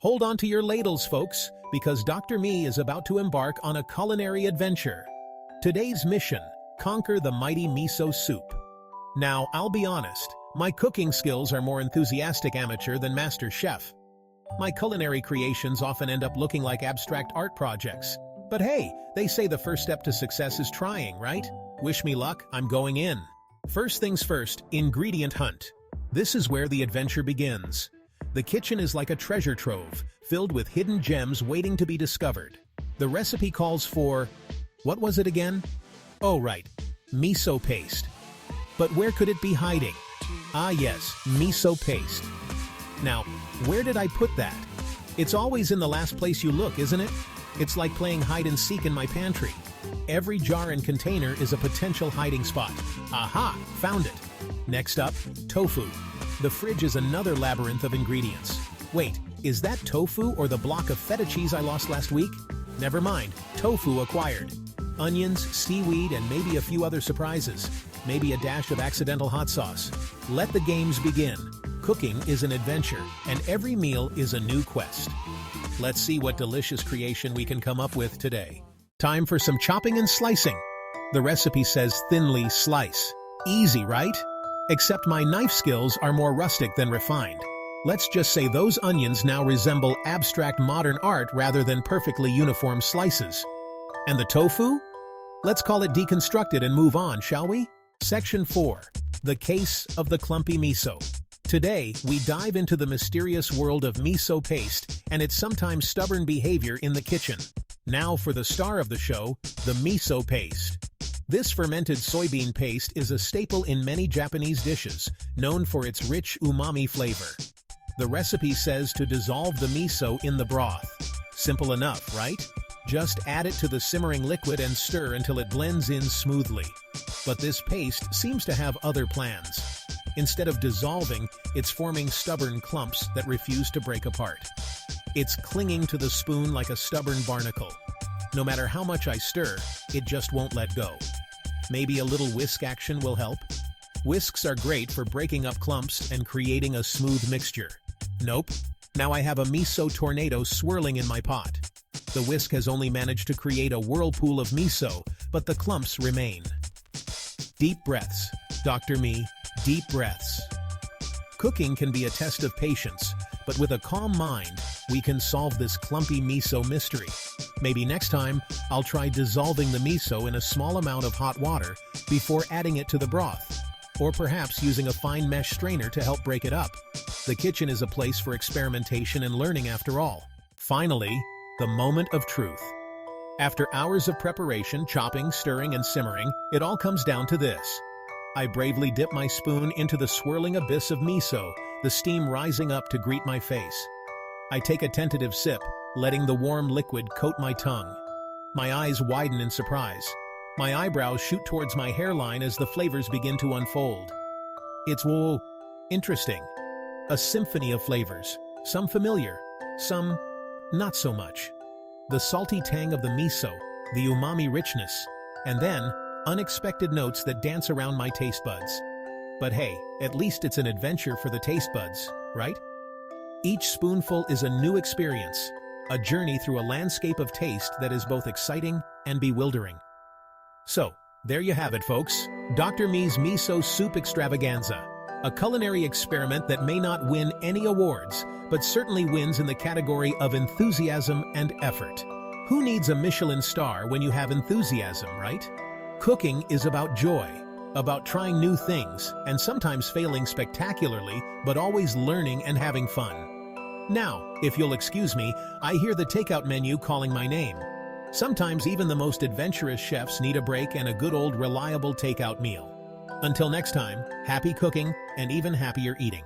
Hold on to your ladles, folks, because Dr. Me is about to embark on a culinary adventure. Today's mission: conquer the mighty miso soup. Now, I'll be honest, my cooking skills are more enthusiastic amateur than master chef. My culinary creations often end up looking like abstract art projects. But hey, they say the first step to success is trying, right? Wish me luck, I'm going in. First things first, ingredient hunt. This is where the adventure begins. The kitchen is like a treasure trove, filled with hidden gems waiting to be discovered. The recipe calls for... what was it again? Oh right, miso paste. But where could it be hiding? Ah yes, miso paste. Now, where did I put that? It's always in the last place you look, isn't it? It's like playing hide and seek in my pantry. Every jar and container is a potential hiding spot. Aha, found it. Next up, tofu. The fridge is another labyrinth of ingredients. Wait, is that tofu or the block of feta cheese I lost last week? Never mind, tofu acquired. Onions, seaweed, and maybe a few other surprises. Maybe a dash of accidental hot sauce. Let the games begin. Cooking is an adventure, and every meal is a new quest. Let's see what delicious creation we can come up with today. Time for some chopping and slicing. The recipe says thinly slice. Easy, right? Except my knife skills are more rustic than refined. Let's just say those onions now resemble abstract modern art rather than perfectly uniform slices. And the tofu? Let's call it deconstructed and move on, shall we? Section 4. The Case of the Clumpy Miso. Today, we dive into the mysterious world of miso paste and its sometimes stubborn behavior in the kitchen. Now for the star of the show, the miso paste. This fermented soybean paste is a staple in many Japanese dishes, known for its rich umami flavor. The recipe says to dissolve the miso in the broth. Simple enough, right? Just add it to the simmering liquid and stir until it blends in smoothly. But this paste seems to have other plans. Instead of dissolving, it's forming stubborn clumps that refuse to break apart. It's clinging to the spoon like a stubborn barnacle. No matter how much I stir, it just won't let go. Maybe a little whisk action will help? Whisks are great for breaking up clumps and creating a smooth mixture. Nope. Now I have a miso tornado swirling in my pot. The whisk has only managed to create a whirlpool of miso, but the clumps remain. Deep breaths. Dr. Me, deep breaths. Cooking can be a test of patience, but with a calm mind, we can solve this clumpy miso mystery. Maybe next time, I'll try dissolving the miso in a small amount of hot water before adding it to the broth. Or perhaps using a fine mesh strainer to help break it up. The kitchen is a place for experimentation and learning after all. Finally, the moment of truth. After hours of preparation, chopping, stirring, and simmering, it all comes down to this. I bravely dip my spoon into the swirling abyss of miso, the steam rising up to greet my face. I take a tentative sip, letting the warm liquid coat my tongue. My eyes widen in surprise. My eyebrows shoot towards my hairline as the flavors begin to unfold. It's interesting. A symphony of flavors, some familiar, some not so much. The salty tang of the miso, the umami richness, and then unexpected notes that dance around my taste buds. But hey, at least it's an adventure for the taste buds, right? Each spoonful is a new experience, a journey through a landscape of taste that is both exciting and bewildering. So, there you have it, folks. Dr. Me's Miso Soup Extravaganza. A culinary experiment that may not win any awards, but certainly wins in the category of enthusiasm and effort. Who needs a Michelin star when you have enthusiasm, right? Cooking is about joy, about trying new things, and sometimes failing spectacularly, but always learning and having fun. Now, if you'll excuse me, I hear the takeout menu calling my name. Sometimes even the most adventurous chefs need a break and a good old reliable takeout meal. Until next time, happy cooking and even happier eating.